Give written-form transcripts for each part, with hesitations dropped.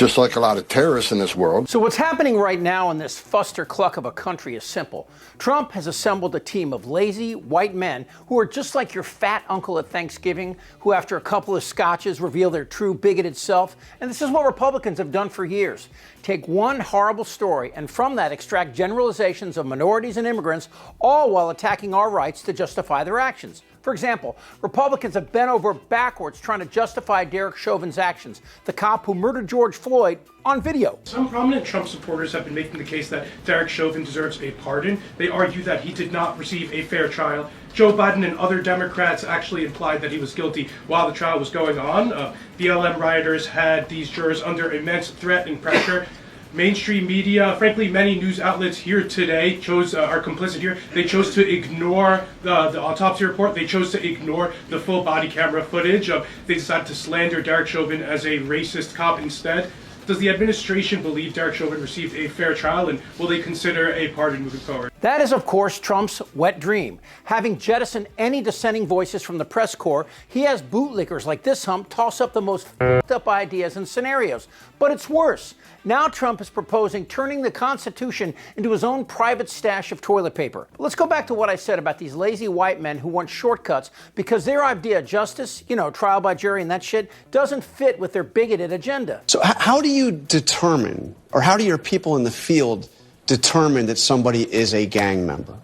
Just like a lot of terrorists in this world. So what's happening right now in this fuster-cluck of a country is simple. Trump has assembled a team of lazy, white men who are just like your fat uncle at Thanksgiving, who after a couple of scotches reveal their true bigoted self. And this is what Republicans have done for years. Take one horrible story and from that extract generalizations of minorities and immigrants, all while attacking our rights to justify their actions. For example, Republicans have bent over backwards trying to justify Derek Chauvin's actions, the cop who murdered George Floyd, on video. Some prominent Trump supporters have been making the case that Derek Chauvin deserves a pardon. They argue that he did not receive a fair trial. Joe Biden and other Democrats actually implied that he was guilty while the trial was going on. BLM rioters had these jurors under immense threat and pressure. Mainstream media, frankly, many news outlets here today are complicit here. They chose to ignore the autopsy report. They chose to ignore the full body camera footage. They decided to slander Derek Chauvin as a racist cop instead. Does the administration believe Derek Chauvin received a fair trial, and will they consider a pardon moving forward? That is, of course, Trump's wet dream. Having jettisoned any dissenting voices from the press corps, he has bootlickers like this hump toss up the most f***ed up ideas and scenarios. But it's worse. Now Trump is proposing turning the Constitution into his own private stash of toilet paper. But let's go back to what I said about these lazy white men who want shortcuts because their idea of justice, trial by jury and that shit, doesn't fit with their bigoted agenda. So how do you determine, or how do your people in the field determine that somebody is a gang member?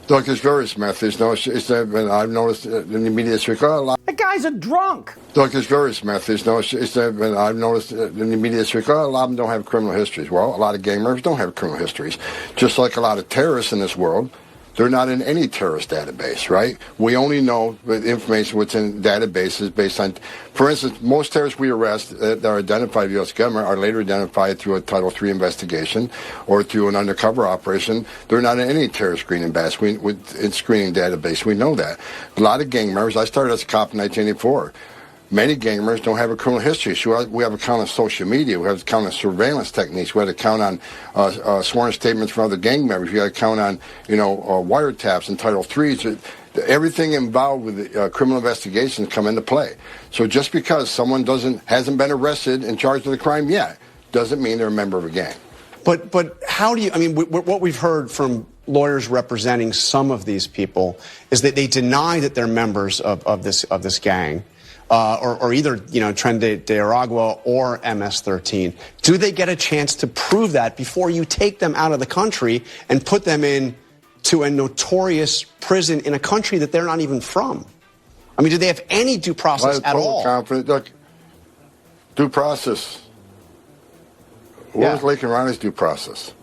Look, there's various methods. I've noticed in the media this week, That guy's a drunk. Look, there's various methods. I've noticed in the media this week, a lot of them don't have criminal histories. Well, a lot of gang members don't have criminal histories. Just like a lot of terrorists in this world, they're not in any terrorist database, right? We only know the information what's in databases based on, for instance, most terrorists we arrest that are identified by the U.S. government are later identified through a Title III investigation or through an undercover operation. They're not in any terrorist screening screening database. We know that. A lot of gang members, I started as a cop in 1984. Many gang members don't have a criminal history. So we have a count on social media. We have a count on surveillance techniques. We have a count on sworn statements from other gang members. We have a count on, wiretaps and Title III. Everything involved with criminal investigations come into play. So just because someone hasn't been arrested and charged with a crime yet, doesn't mean they're a member of a gang. But how do you? I mean, what we've heard from lawyers representing some of these people is that they deny that they're members of this gang. Or either, Tren de Aragua or MS-13. Do they get a chance to prove that before you take them out of the country and put them into a notorious prison in a country that they're not even from? I mean, do they have any due process at all? Look, due process. Where was Lake and Ronnie's due process?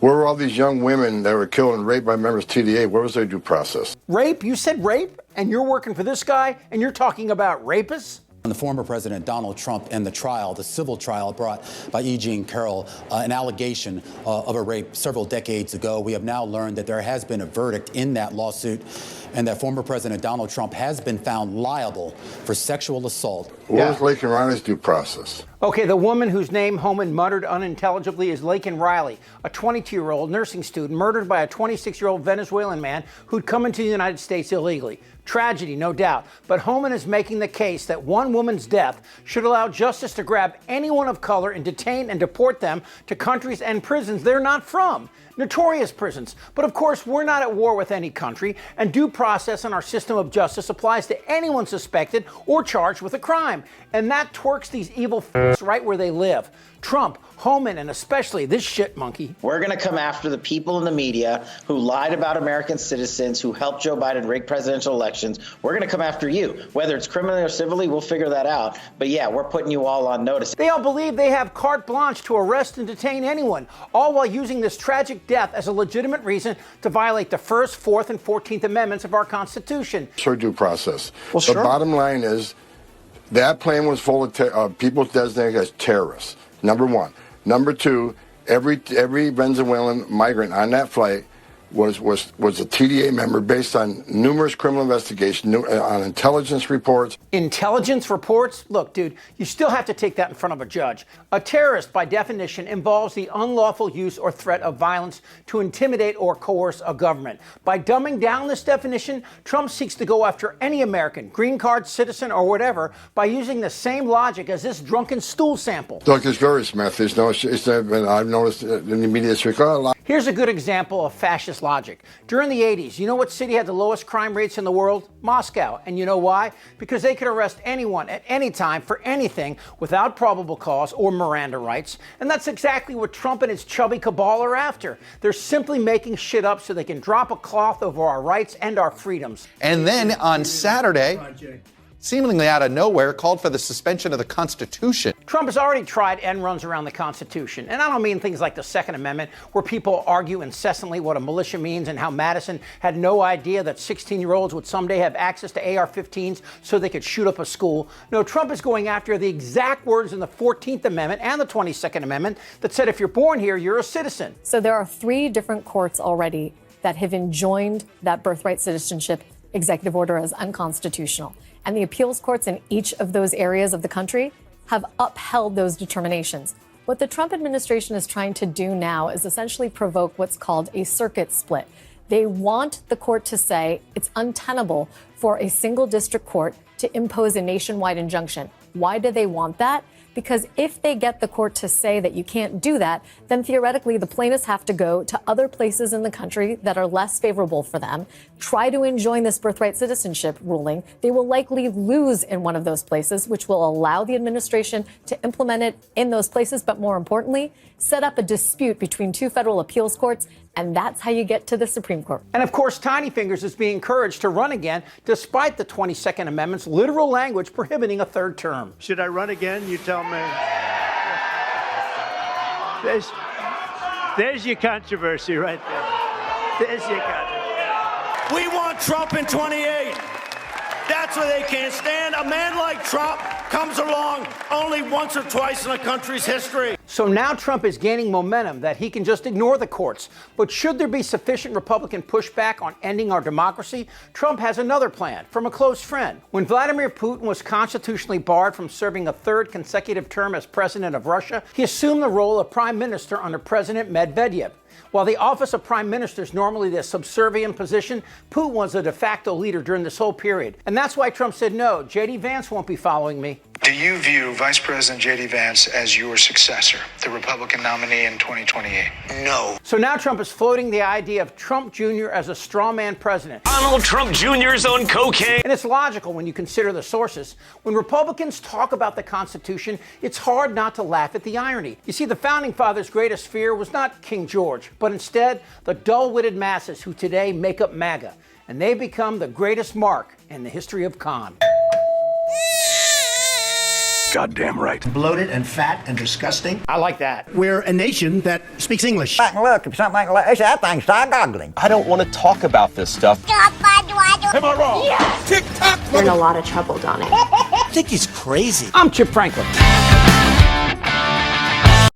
Where were all these young women that were killed and raped by members of TDA? Where was their due process? Rape? You said rape? And you're working for this guy? And you're talking about rapists? The former President Donald Trump and the civil trial brought by E. Jean Carroll, an allegation of a rape several decades ago. We have now learned that there has been a verdict in that lawsuit and that former President Donald Trump has been found liable for sexual assault. Where was Lake and Ronnie's due process? Okay, the woman whose name Homan muttered unintelligibly is Laken Riley, a 22-year-old nursing student murdered by a 26-year-old Venezuelan man who'd come into the United States illegally. Tragedy, no doubt. But Homan is making the case that one woman's death should allow justice to grab anyone of color and detain and deport them to countries and prisons they're not from. Notorious prisons. But of course, we're not at war with any country, and due process in our system of justice applies to anyone suspected or charged with a crime. And that twerks these evil f***s right where they live. Trump, Homan, and especially this shit monkey. We're going to come after the people in the media who lied about American citizens, who helped Joe Biden rig presidential elections. We're going to come after you. Whether it's criminally or civilly, we'll figure that out. But yeah, we're putting you all on notice. They all believe they have carte blanche to arrest and detain anyone, all while using this tragic death as a legitimate reason to violate the First, Fourth, and 14th Amendments of our Constitution. Sure, due process. Well, the sure. bottom line is that plane was full of people designated as terrorists. Number one. Number two, every Venezuelan migrant on that flight was a TDA member based on numerous criminal investigations, on intelligence reports. Intelligence reports? Look, dude, you still have to take that in front of a judge. A terrorist, by definition, involves the unlawful use or threat of violence to intimidate or coerce a government. By dumbing down this definition, Trump seeks to go after any American, green card, citizen, or whatever, by using the same logic as this drunken stool sample. Look, there's various methods. I've noticed in the media this week, a lot. Here's a good example of fascist logic. During the 80s, you know what city had the lowest crime rates in the world? Moscow. And you know why? Because they could arrest anyone at any time for anything without probable cause or Miranda rights. And that's exactly what Trump and his chubby cabal are after. They're simply making shit up so they can drop a cloth over our rights and our freedoms. And then on Saturday, seemingly out of nowhere, called for the suspension of the Constitution. Trump has already tried end runs around the Constitution. And I don't mean things like the Second Amendment, where people argue incessantly what a militia means and how Madison had no idea that 16-year-olds would someday have access to AR-15s so they could shoot up a school. No, Trump is going after the exact words in the 14th Amendment and the 22nd Amendment that said if you're born here, you're a citizen. So there are 3 different courts already that have enjoined that birthright citizenship executive order as unconstitutional. And the appeals courts in each of those areas of the country have upheld those determinations. What the Trump administration is trying to do now is essentially provoke what's called a circuit split. They want the court to say it's untenable for a single district court to impose a nationwide injunction. Why do they want that? Because if they get the court to say that you can't do that, then theoretically the plaintiffs have to go to other places in the country that are less favorable for them, try to enjoin this birthright citizenship ruling. They will likely lose in one of those places, which will allow the administration to implement it in those places, but more importantly, set up a dispute between 2 federal appeals courts, and that's how you get to the Supreme Court. And of course, Tiny Fingers is being encouraged to run again, despite the 22nd Amendment's literal language prohibiting a 3rd term. Should I run again? You tell me. There's your controversy right there. There's your controversy. We want Trump in 28. That's what they can't stand. A man like Trump comes along only once or twice in a country's history. So now Trump is gaining momentum that he can just ignore the courts. But should there be sufficient Republican pushback on ending our democracy, Trump has another plan from a close friend. When Vladimir Putin was constitutionally barred from serving a 3rd consecutive term as president of Russia, he assumed the role of prime minister under President Medvedev. While the office of prime minister is normally the subservient position, Putin was a de facto leader during this whole period. And that's why Trump said, no, J.D. Vance won't be following me. Do you view Vice President J.D. Vance as your successor, the Republican nominee in 2028? No. So now Trump is floating the idea of Trump Jr. as a straw man president. Donald Trump Jr.'s on cocaine. And it's logical when you consider the sources. When Republicans talk about the Constitution, it's hard not to laugh at the irony. You see, the Founding Fathers' greatest fear was not King George, but instead the dull-witted masses who today make up MAGA. And they become the greatest mark in the history of con. Goddamn right. Bloated and fat and disgusting. I like that. We're a nation that speaks English. Look, if something like this, that thing's goggling. I don't want to talk about this stuff. Am I wrong? Yes. Tick-tock. You're in a lot of trouble, Donnie. I think he's crazy. I'm Chip Franklin.